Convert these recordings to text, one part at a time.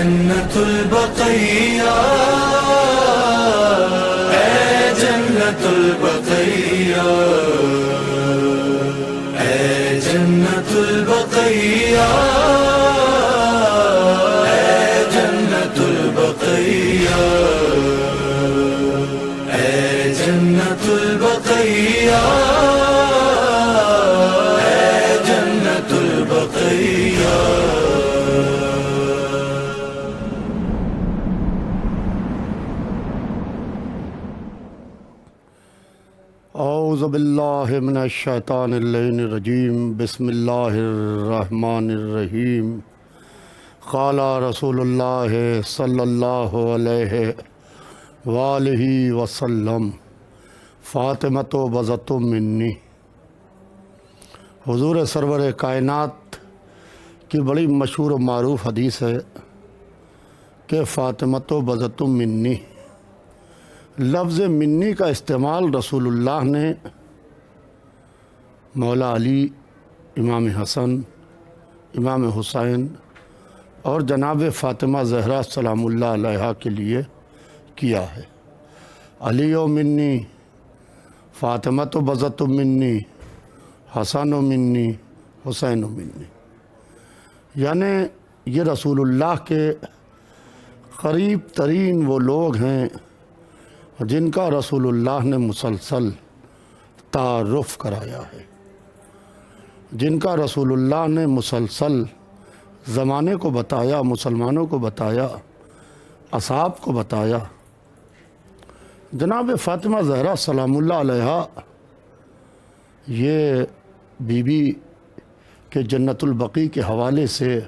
جنت البقیہ، اے جنت البقیہ، اے جنت البقیہ، اے جنت البقیہ، اے جنت البقیہ، اے جنت البقیہ۔ اعوذ باللہ من الشیطان اللعین الرجیم، بسم اللہ الرحمن الرحیم۔ قال رسول اللہ صلی اللہ علیہ وآلہ وسلم، فاطمۃ بضعۃ منی۔ حضور سرور کائنات کی بڑی مشہور و معروف حدیث ہے کہ فاطمۃ بضعۃ منی۔ لفظ منی کا استعمال رسول اللہ نے مولا علی، امام حسن، امام حسین اور جناب فاطمہ زہرا سلام اللہ علیہا کے لیے کیا ہے۔ علی و منی، فاطمۃ بضعۃ منی، حسن و منی، حسین و منی، یعنی یہ رسول اللہ کے قریب ترین وہ لوگ ہیں جن کا رسول اللہ نے مسلسل تعارف کرایا ہے، جن کا رسول اللہ نے مسلسل زمانے کو بتایا، مسلمانوں کو بتایا، اصحاب کو بتایا۔ جناب فاطمہ زہرا سلام اللہ علیہا یہ بی بی کے جنت البقیع کے حوالے سے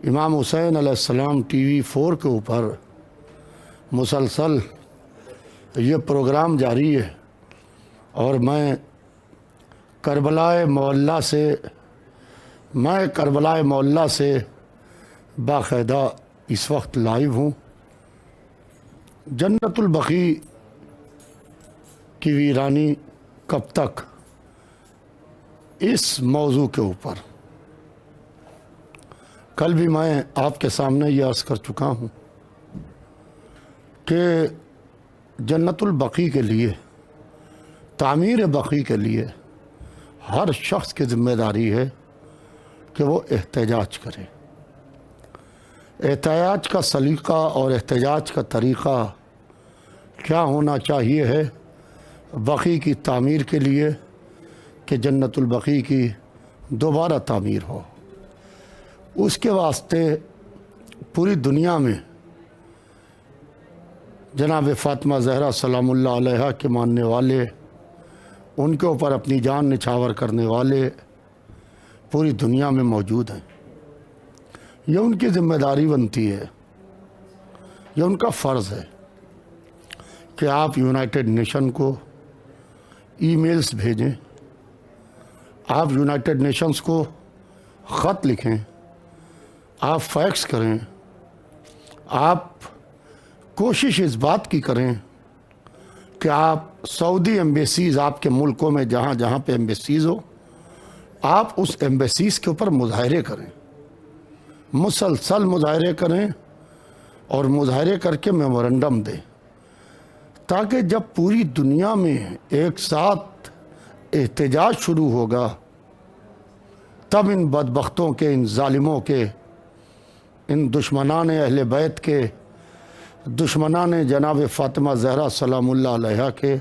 امام حسین علیہ السلام ٹی وی 4 کے اوپر مسلسل یہ پروگرام جاری ہے، اور میں کربلائے معلیٰ سے باقاعدہ اس وقت لائیو ہوں۔ جنت البقیع کی ویرانی کب تک، اس موضوع کے اوپر کل بھی میں آپ کے سامنے یہ عرض کر چکا ہوں کہ جنت البقیع کے لیے، تعمیر بقیع کے لیے ہر شخص کی ذمہ داری ہے کہ وہ احتجاج کرے۔ احتجاج کا سلیقہ اور احتجاج کا طریقہ کیا ہونا چاہیے ہے بقیع کی تعمیر کے لیے کہ جنت البقیع کی دوبارہ تعمیر ہو۔ اس کے واسطے پوری دنیا میں جناب فاطمہ زہرا سلام اللہ علیہا کے ماننے والے، ان کے اوپر اپنی جان نچھاور کرنے والے پوری دنیا میں موجود ہیں۔ یہ ان کی ذمہ داری بنتی ہے، یہ ان کا فرض ہے کہ آپ یونائٹڈ نیشن کو ای میلز بھیجیں، آپ یونائٹڈ نیشنز کو خط لکھیں، آپ فیکس کریں، آپ کوشش اس بات کی کریں کہ آپ سعودی ایمبیسیز، آپ کے ملکوں میں جہاں جہاں پہ ایمبیسیز ہو، آپ اس ایمبیسیز کے اوپر مظاہرے کریں، مسلسل مظاہرے کریں، اور مظاہرے کر کے میمورنڈم دیں، تاکہ جب پوری دنیا میں ایک ساتھ احتجاج شروع ہوگا تب ان بدبختوں کے، ان ظالموں کے، ان دشمنان اہل بیت کے، دشمنان جناب فاطمہ زہرا سلام اللہ علیہا کے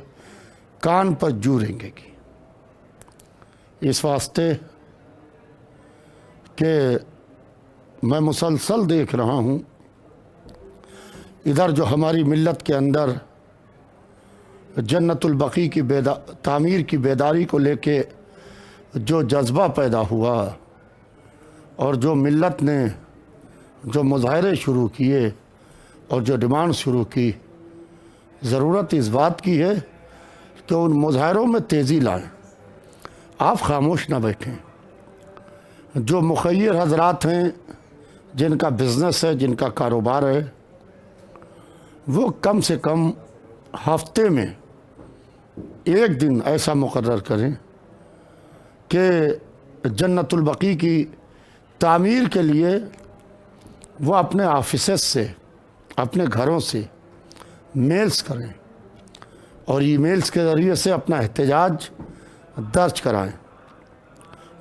کان پر جو رینگے گی۔ اس واسطے کہ میں مسلسل دیکھ رہا ہوں ادھر جو ہماری ملت کے اندر جنت البقیع کی تعمیر کی بیداری کو لے کے جو جذبہ پیدا ہوا، اور جو ملت نے جو مظاہرے شروع کیے اور جو ڈیمانڈ شروع کی، ضرورت اس بات کی ہے کہ ان مظاہروں میں تیزی لائیں۔ آپ خاموش نہ بیٹھیں۔ جو مخیر حضرات ہیں، جن کا بزنس ہے، جن کا کاروبار ہے، وہ کم سے کم ہفتے میں ایک دن ایسا مقرر کریں کہ جنت البقیع کی تعمیر کے لیے وہ اپنے آفیسز سے، اپنے گھروں سے میلز کریں اور ای میلز کے ذریعے سے اپنا احتجاج درج کرائیں.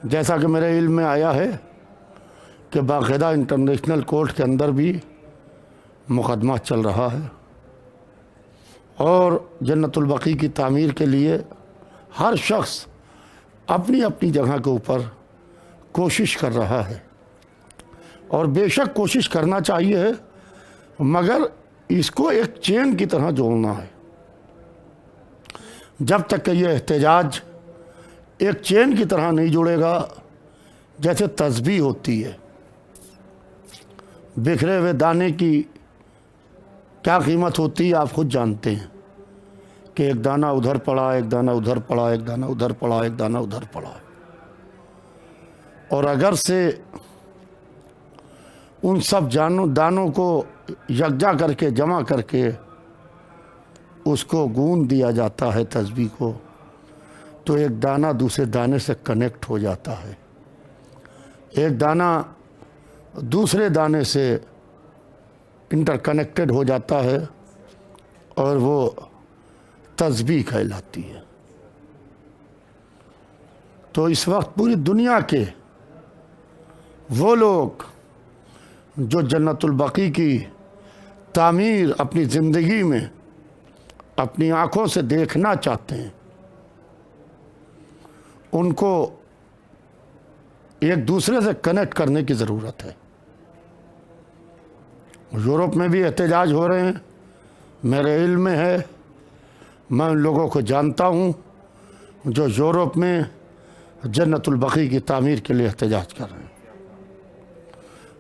جیسا کہ میرے علم میں آیا ہے کہ باقاعدہ انٹرنیشنل کورٹ کے اندر بھی مقدمہ چل رہا ہے اور جنت البقیع کی تعمیر کے لیے ہر شخص اپنی اپنی جگہ کے اوپر کوشش کر رہا ہے، اور بے شک کوشش کرنا چاہیے، مگر اس کو ایک چین کی طرح جوڑنا ہے. جب تک کہ یہ احتجاج ایک چین کی طرح نہیں جڑے گا، جیسے تسبیح ہوتی ہے، بکھرے ہوئے دانے کی کیا قیمت ہوتی ہے آپ خود جانتے ہیں کہ ایک دانہ ادھر پڑا، ایک دانہ ادھر پڑا، ایک دانہ ادھر پڑا، ایک دانہ ادھر پڑا. اور اگر سے ان سب دانوں کو یکجا کر کے جمع کر کے اس کو گوندھ دیا جاتا ہے تسبیح کو، تو ایک دانہ دوسرے دانے سے کنیکٹ ہو جاتا ہے، ایک دانہ دوسرے دانے سے انٹر کنیکٹڈ ہو جاتا ہے اور وہ تسبیح کہلاتی ہے. تو اس وقت پوری دنیا کے وہ لوگ جو جنت البقیع کی تعمیر اپنی زندگی میں اپنی آنکھوں سے دیکھنا چاہتے ہیں، ان کو ایک دوسرے سے کنیکٹ کرنے کی ضرورت ہے. یورپ میں بھی احتجاج ہو رہے ہیں، میرے علم میں ہے، میں ان لوگوں کو جانتا ہوں جو یورپ میں جنت البقیع کی تعمیر کے لیے احتجاج کر رہے ہیں.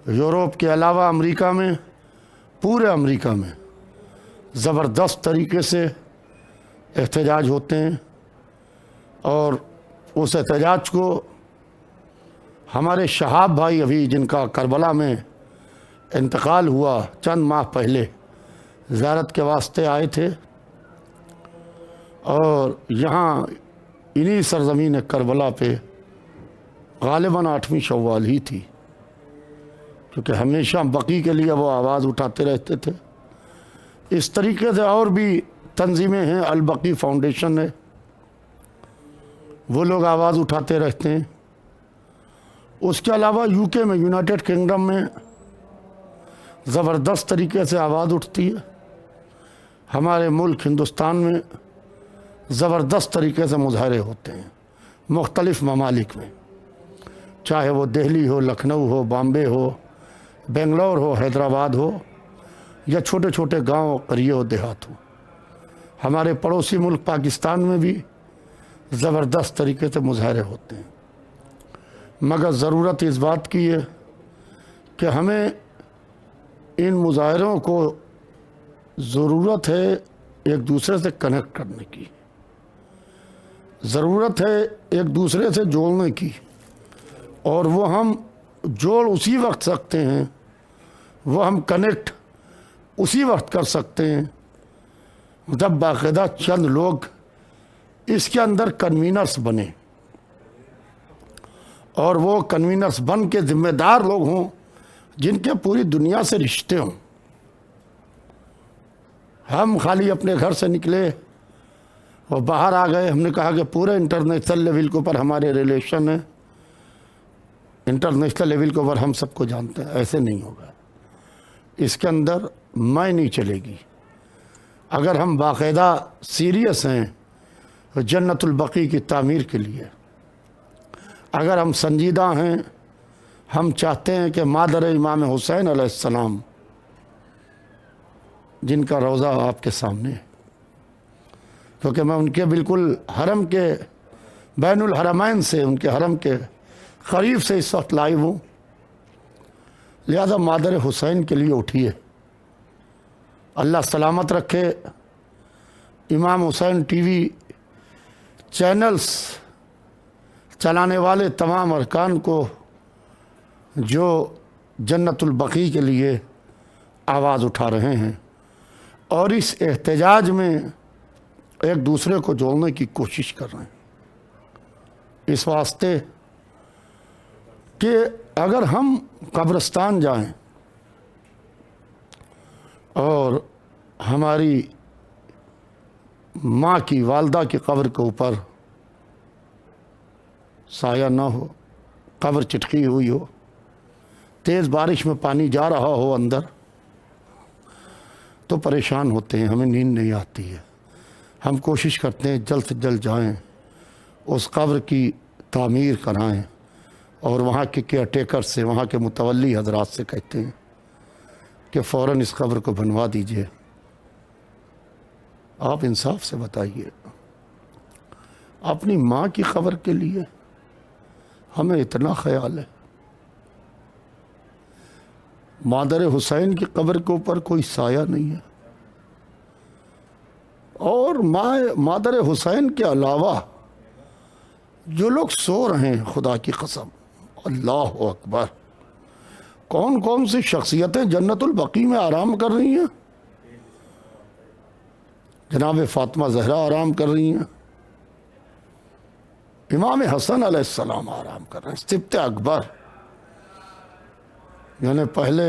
یورپ کے علاوہ امریکہ میں، پورے امریکہ میں زبردست طریقے سے احتجاج ہوتے ہیں، اور اس احتجاج کو ہمارے شہاب بھائی ابھی جن کا کربلا میں انتقال ہوا چند ماہ پہلے زیارت کے واسطے آئے تھے، اور یہاں انہی سرزمین کربلا پہ غالباً 8ویں شوال ہی تھی، کیونکہ ہمیشہ بقیع کے لیے وہ آواز اٹھاتے رہتے تھے. اس طریقے سے اور بھی تنظیمیں ہیں، البقیع فاؤنڈیشن ہے، وہ لوگ آواز اٹھاتے رہتے ہیں. اس کے علاوہ یو کے میں، یونائٹڈ کنگڈم میں زبردست طریقے سے آواز اٹھتی ہے. ہمارے ملک ہندوستان میں زبردست طریقے سے مظاہرے ہوتے ہیں مختلف ممالک میں، چاہے وہ دہلی ہو، لکھنؤ ہو، بامبے ہو، بنگلور ہو، حیدرآباد ہو، یا چھوٹے چھوٹے گاؤں، قریے و دیہات ہو. ہمارے پڑوسی ملک پاکستان میں بھی زبردست طریقے سے مظاہرے ہوتے ہیں. مگر ضرورت اس بات کی ہے کہ ہمیں ان مظاہروں کو ضرورت ہے ایک دوسرے سے کنیکٹ کرنے کی، ضرورت ہے ایک دوسرے سے جوڑنے کی، اور وہ ہم جوڑ اسی وقت سکتے ہیں، وہ ہم کنیکٹ اسی وقت کر سکتے ہیں جب باقاعدہ چند لوگ اس کے اندر کنوینرز بنے، اور وہ کنوینرز بن کے ذمہ دار لوگ ہوں جن کے پوری دنیا سے رشتے ہوں. ہم خالی اپنے گھر سے نکلے اور باہر آ گئے، ہم نے کہا کہ پورے انٹرنیشنل لیول کے اوپر ہمارے ریلیشن ہیں، انٹرنیشنل لیول کے اوپر ہم سب کو جانتے ہیں. ایسے نہیں ہوگا، اس کے اندر میں نہیں چلے گی. اگر ہم باقاعدہ سیریس ہیں جنت البقیع کی تعمیر کے لیے، اگر ہم سنجیدہ ہیں، ہم چاہتے ہیں کہ مادر امام حسین علیہ السلام جن کا روضہ آپ کے سامنے ہے، کیونکہ میں ان کے بالکل حرم کے بین الحرمین سے، ان کے حرم کے قریب سے اس وقت لائیو ہوں، لہذا مادر حسین کے لیے اٹھیے. اللہ سلامت رکھے. امام حسین ٹی وی چینلز چلانے والے تمام ارکان کو جو جنت البقیع کے لیے آواز اٹھا رہے ہیں اور اس احتجاج میں ایک دوسرے کو جوڑنے کی کوشش کر رہے ہیں، اس واسطے کہ اگر ہم قبرستان جائیں اور ہماری ماں کی والدہ کی قبر کے اوپر سایہ نہ ہو، قبر چٹکی ہوئی ہو، تیز بارش میں پانی جا رہا ہو اندر، تو پریشان ہوتے ہیں، ہمیں نیند نہیں آتی ہے، ہم کوشش کرتے ہیں جلد سے جلد جائیں، اس قبر کی تعمیر کرائیں، اور وہاں کے کیئر ٹیکر سے، وہاں کے متولی حضرات سے کہتے ہیں کہ فوراً اس قبر کو بنوا دیجئے۔ آپ انصاف سے بتائیے، اپنی ماں کی قبر کے لیے ہمیں اتنا خیال ہے؟ مادر حسین کی قبر کے اوپر کوئی سایہ نہیں ہے، اور مادر حسین کے علاوہ جو لوگ سو رہے ہیں، خدا کی قسم، اللہ اکبر، کون کون سی شخصیتیں جنت البقیع میں آرام کر رہی ہیں؟ جناب فاطمہ زہرا آرام کر رہی ہیں، امام حسن علیہ السلام آرام کر رہے ہیں، سبط اکبر، یعنی پہلے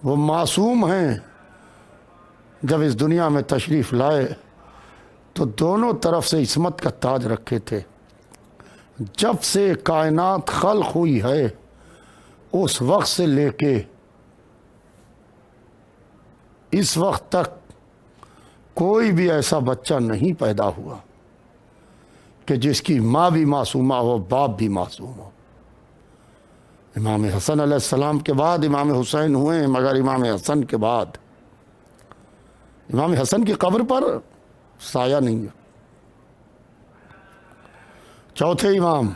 وہ معصوم ہیں، جب اس دنیا میں تشریف لائے تو دونوں طرف سے عصمت کا تاج رکھے تھے۔ جب سے کائنات خلق ہوئی ہے اس وقت سے لے کے اس وقت تک کوئی بھی ایسا بچہ نہیں پیدا ہوا کہ جس کی ماں بھی معصومہ ہو، باپ بھی معصوم ہو۔ امام حسن علیہ السلام کے بعد امام حسین ہوئے ہیں، مگر امام حسن کے بعد امام حسن کی قبر پر سایہ نہیں ہے۔ چوتھے امام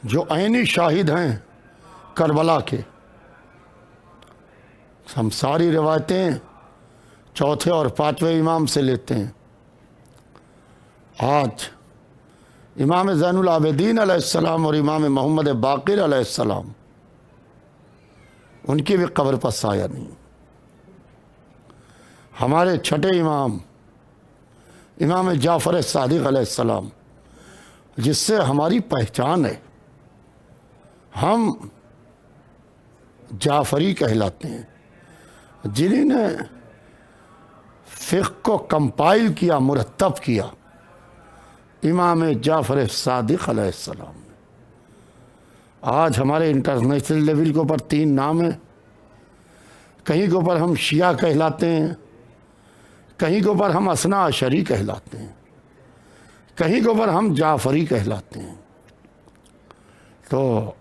جو عینی شاہد ہیں کربلا کے، ہم ساری روایتیں چوتھے اور پانچویں امام سے لیتے ہیں۔ آج امام زین العابدین علیہ السلام اور امام محمد باقر علیہ السلام، ان کی بھی قبر پر سایہ نہیں۔ ہمارے چھٹے امام امام جعفر صادق علیہ السلام، جس سے ہماری پہچان ہے، ہم جعفری کہلاتے ہیں، جنہوں نے فقہ کو کمپائل کیا، مرتب کیا، امام جعفر صادق علیہ السلام۔ آج ہمارے انٹرنیشنل لیول کے اوپر 3 نام ہیں، کہیں کے اوپر ہم شیعہ کہلاتے ہیں، کہیں کے اوپر ہم اثنا عشری کہلاتے ہیں، کہیں کے اوپر ہم جعفری کہلاتے ہیں۔ تو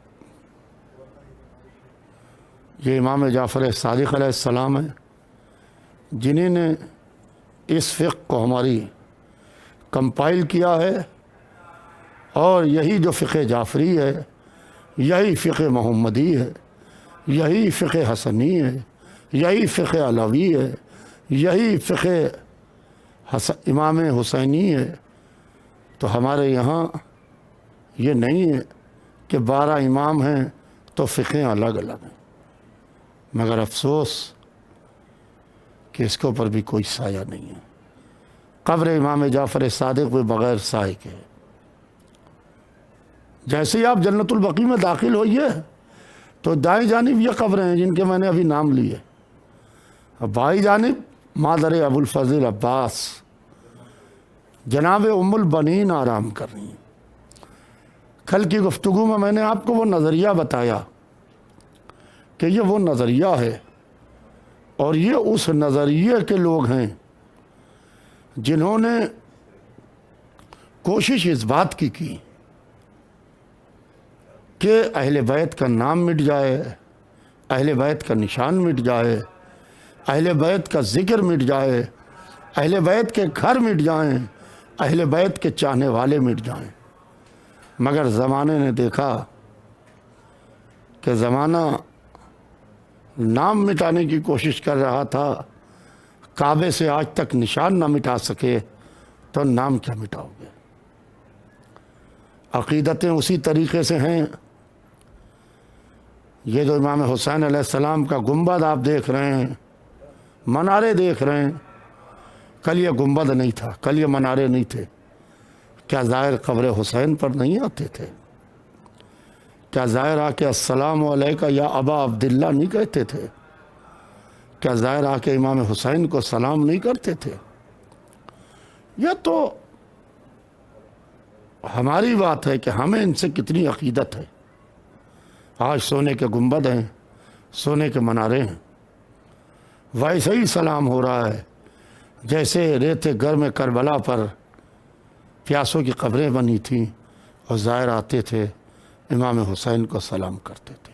یہ امام جعفر صادق علیہ السلام ہیں، جنہوں نے اس فقہ کو ہماری کمپائل کیا ہے، اور یہی جو فقہ جعفری ہے، یہی فقہ محمدی ہے، یہی فقہ حسنی ہے، یہی فقہ علوی ہے، یہی فقہ امام حسینی ہے۔ تو ہمارے یہاں یہ نہیں ہے کہ 12 امام ہیں تو فقہیں الگ الگ ہیں، مگر افسوس کہ اس کے اوپر بھی کوئی سایہ نہیں ہے۔ قبر امام جعفر صادق بھی بغیر سائے کے۔ جیسے ہی آپ جنت البقیع میں داخل ہوئیے تو دائیں جانب یہ قبریں ہیں جن کے میں نے ابھی نام لیے، بائیں جانب مادر ابو الفضل عباس جناب ام البنین آرام کر رہی ہیں۔ کل کی گفتگو میں نے آپ کو وہ نظریہ بتایا کہ یہ وہ نظریہ ہے، اور یہ اس نظریے کے لوگ ہیں جنہوں نے کوشش اس بات کی کہ اہل بیت کا نام مٹ جائے، اہل بیت کا نشان مٹ جائے، اہل بیت کا ذکر مٹ جائے، اہل بیت کے گھر مٹ جائیں، اہل بیت کے چاہنے والے مٹ جائیں۔ مگر زمانے نے دیکھا کہ زمانہ نام مٹانے کی کوشش کر رہا تھا، کعبے سے آج تک نشان نہ مٹا سکے تو نام کیا مٹاؤ گے؟ عقیدتیں اسی طریقے سے ہیں۔ یہ جو امام حسین علیہ السلام کا گنبد آپ دیکھ رہے ہیں، منارے دیکھ رہے ہیں، کل یہ گنبد نہیں تھا، کل یہ منارے نہیں تھے۔ کیا زائر قبر حسین پر نہیں آتے تھے؟ کیا زائر آ کے السلام علیکہ یا ابا عبداللہ نہیں کہتے تھے؟ کیا ظاہر آ کے امام حسین کو سلام نہیں کرتے تھے؟ یہ تو ہماری بات ہے کہ ہمیں ان سے کتنی عقیدت ہے۔ آج سونے کے گنبد ہیں، سونے کے منارے ہیں، ویسے ہی سلام ہو رہا ہے جیسے ریت گرم کربلا پر پیاسوں کی قبریں بنی تھیں اور زائر آتے تھے امام حسین کو سلام کرتے تھے۔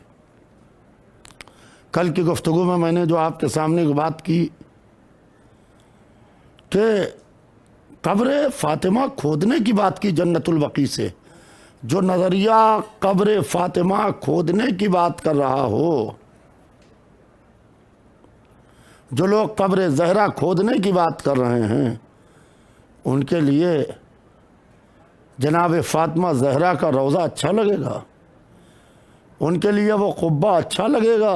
کل کی گفتگو میں نے جو آپ کے سامنے بات کی کہ قبر فاطمہ کھودنے کی بات کی جنت البقیع سے، جو نظریہ قبر فاطمہ کھودنے کی بات کر رہا ہو، جو لوگ قبر زہرا کھودنے کی بات کر رہے ہیں، ان کے لیے جناب فاطمہ زہرا کا روضہ اچھا لگے گا؟ ان کے لیے وہ قبہ اچھا لگے گا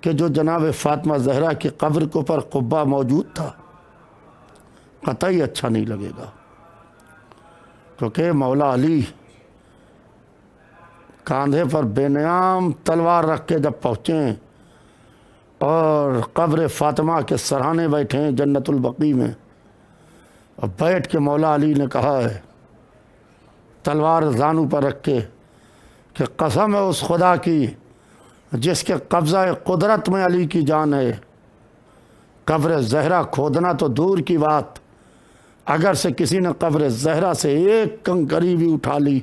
کہ جو جناب فاطمہ زہرا کی قبر کے اوپر قبہ موجود تھا؟ قطعی اچھا نہیں لگے گا، کیونکہ مولا علی کاندھے پر بے نیام تلوار رکھ کے جب پہنچے اور قبر فاطمہ کے سرہانے بیٹھے ہیں جنت البقیع میں، اور بیٹھ کے مولا علی نے کہا ہے تلوار زانو پر رکھ کے کہ قسم ہے اس خدا کی جس کے قبضہ قدرت میں علی کی جان ہے، قبر زہرا کھودنا تو دور کی بات، اگر سے کسی نے قبر زہرا سے ایک کنکری بھی اٹھا لی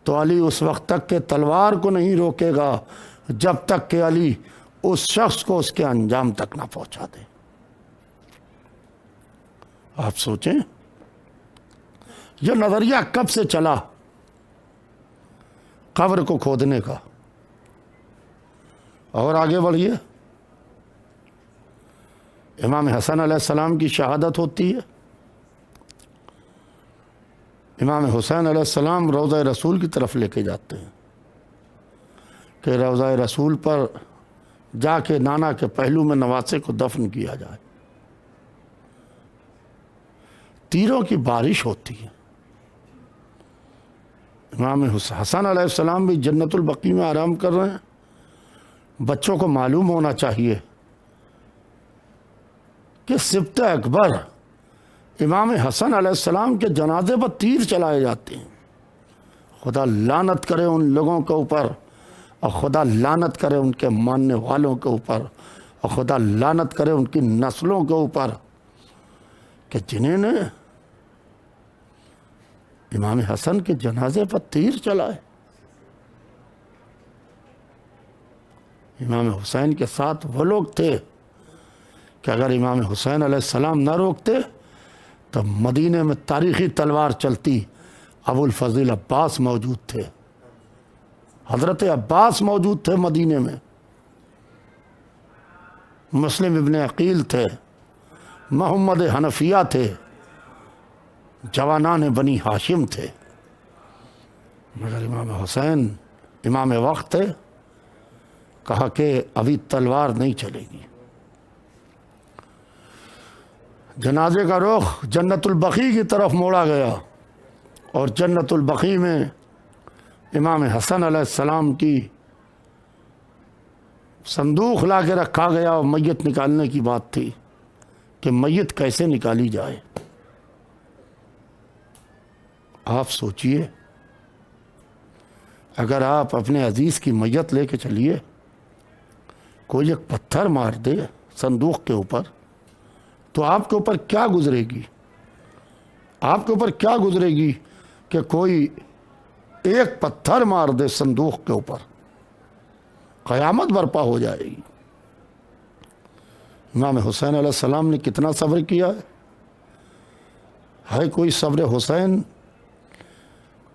تو علی اس وقت تک کہ تلوار کو نہیں روکے گا جب تک کہ علی اس شخص کو اس کے انجام تک نہ پہنچا دے۔ آپ سوچیں یہ نظریہ کب سے چلا قبر کو کھودنے کا؟ اور آگے بڑھیے، امام حسن علیہ السلام کی شہادت ہوتی ہے، امام حسین علیہ السلام روضہ رسول کی طرف لے کے جاتے ہیں کہ روضہ رسول پر جا کے نانا کے پہلو میں نواسے کو دفن کیا جائے۔ تیروں کی بارش ہوتی ہے، امام حسن علیہ السلام بھی جنت البقیع میں آرام کر رہے ہیں۔ بچوں کو معلوم ہونا چاہیے کہ سبط اکبر امام حسن علیہ السلام کے جنازے پر تیر چلائے جاتے ہیں۔ خدا لعنت کرے ان لوگوں کے اوپر، اور خدا لعنت کرے ان کے ماننے والوں کے اوپر، اور خدا لعنت کرے ان کی نسلوں کے اوپر کہ جنہیں نے امام حسن کے جنازے پر تیر چلائے۔ امام حسین کے ساتھ وہ لوگ تھے کہ اگر امام حسین علیہ السلام نہ روکتے تو مدینے میں تاریخی تلوار چلتی۔ ابو الفضل عباس موجود تھے، حضرت عباس موجود تھے مدینے میں، مسلم ابن عقیل تھے، محمد حنفیہ تھے، جوانان بنی ہاشم تھے، مگر امام حسین امام وقت تھے، کہا کہ ابھی تلوار نہیں چلے گی۔ جنازے کا رخ جنت البقیع کی طرف موڑا گیا، اور جنت البقیع میں امام حسن علیہ السلام کی صندوق لا کے رکھا گیا، اور میت نکالنے کی بات تھی کہ میت کیسے نکالی جائے۔ آپ سوچئے اگر آپ اپنے عزیز کی میت لے کے چلیے، کوئی ایک پتھر مار دے صندوق کے اوپر تو آپ کے اوپر کیا گزرے گی؟ آپ کے اوپر کیا گزرے گی کہ کوئی ایک پتھر مار دے صندوق کے اوپر؟ قیامت برپا ہو جائے گی۔ امام حسین علیہ السلام نے کتنا صبر کیا ہے کوئی صبر حسین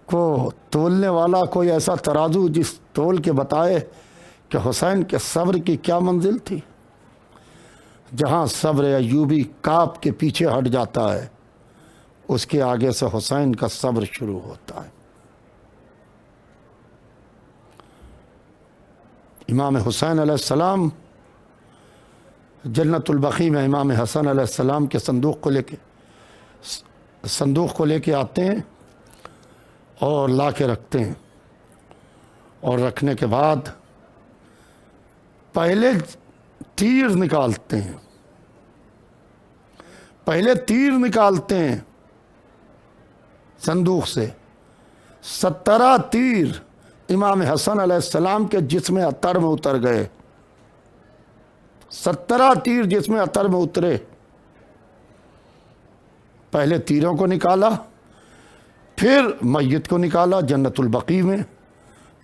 کو تولنے والا کوئی ایسا ترازو جس تول کے بتائے کہ حسین کے صبر کی کیا منزل تھی؟ جہاں صبر ایوبی کاپ کے پیچھے ہٹ جاتا ہے، اس کے آگے سے حسین کا صبر شروع ہوتا ہے۔ امام حسین علیہ السلام جنت البقیع میں امام حسن علیہ السلام کے صندوق کو لے کے آتے ہیں اور لا کے رکھتے ہیں، اور رکھنے کے بعد پہلے تیر نکالتے ہیں، پہلے تیر نکالتے ہیں صندوق سے، 17 تیر امام حسن علیہ السلام کے جسم اطہر میں اتر گئے، 17 تیر جسم اطہر میں اترے۔ پہلے تیروں کو نکالا، پھر میت کو نکالا جنت البقیع میں،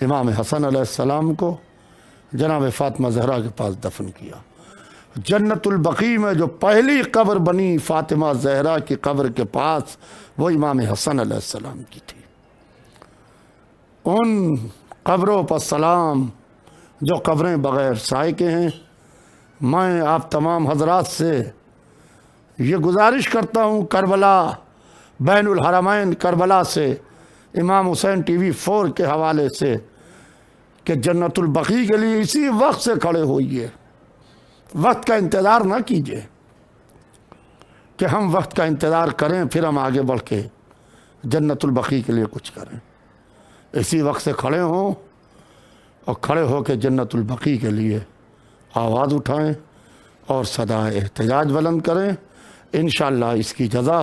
امام حسن علیہ السلام کو جناب فاطمہ زہرا کے پاس دفن کیا۔ جنت البقیع میں جو پہلی قبر بنی فاطمہ زہرا کی قبر کے پاس، وہ امام حسن علیہ السلام کی تھی۔ ان قبروں پر سلام جو قبریں بغیر سائے کے ہیں۔ میں آپ تمام حضرات سے یہ گزارش کرتا ہوں، کربلا بین الحرمین کربلا سے امام حسین ٹی وی 4 کے حوالے سے، کہ جنت البقیع کے لیے اسی وقت سے کھڑے ہوئیے، وقت کا انتظار نہ کیجیے کہ ہم وقت کا انتظار کریں پھر ہم آگے بڑھ کے جنت البقیع کے لیے کچھ کریں۔ اسی وقت سے کھڑے ہوں اور کھڑے ہو کے جنت البقیع کے لیے آواز اٹھائیں اور صدا احتجاج بلند کریں۔ انشاءاللہ اس کی جزا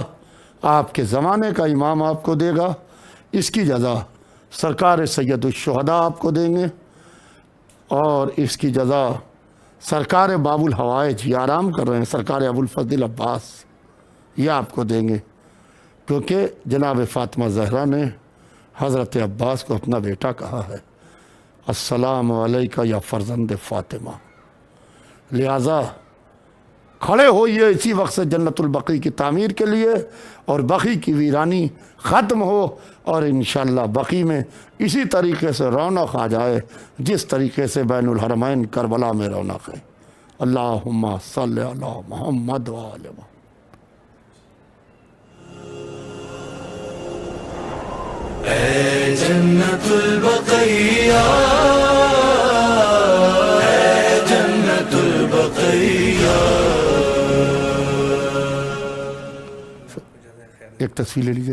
آپ کے زمانے کا امام آپ کو دے گا، اس کی جزا سرکار سید الشہداء آپ کو دیں گے، اور اس کی جزا سرکار باب الحوائج، یہ آرام کر رہے ہیں، سرکار ابو الفضل عباس، یہ آپ کو دیں گے، کیونکہ جناب فاطمہ زہرا نے حضرت عباس کو اپنا بیٹا کہا ہے، السلام علیکہ یا فرزند فاطمہ۔ لہٰذا کھڑے ہوئیے اسی وقت سے جنت البقیع کی تعمیر کے لیے، اور بقیع کی ویرانی ختم ہو، اور انشاءاللہ بقیع میں اسی طریقے سے رونق آ جائے جس طریقے سے بین الحرمین کربلا میں رونق ہے۔ اللہم صلی علی محمد وآل محمد۔ اے جنت البقیع، اے جنت البقیع۔ ایک تصویر لے لیجیے۔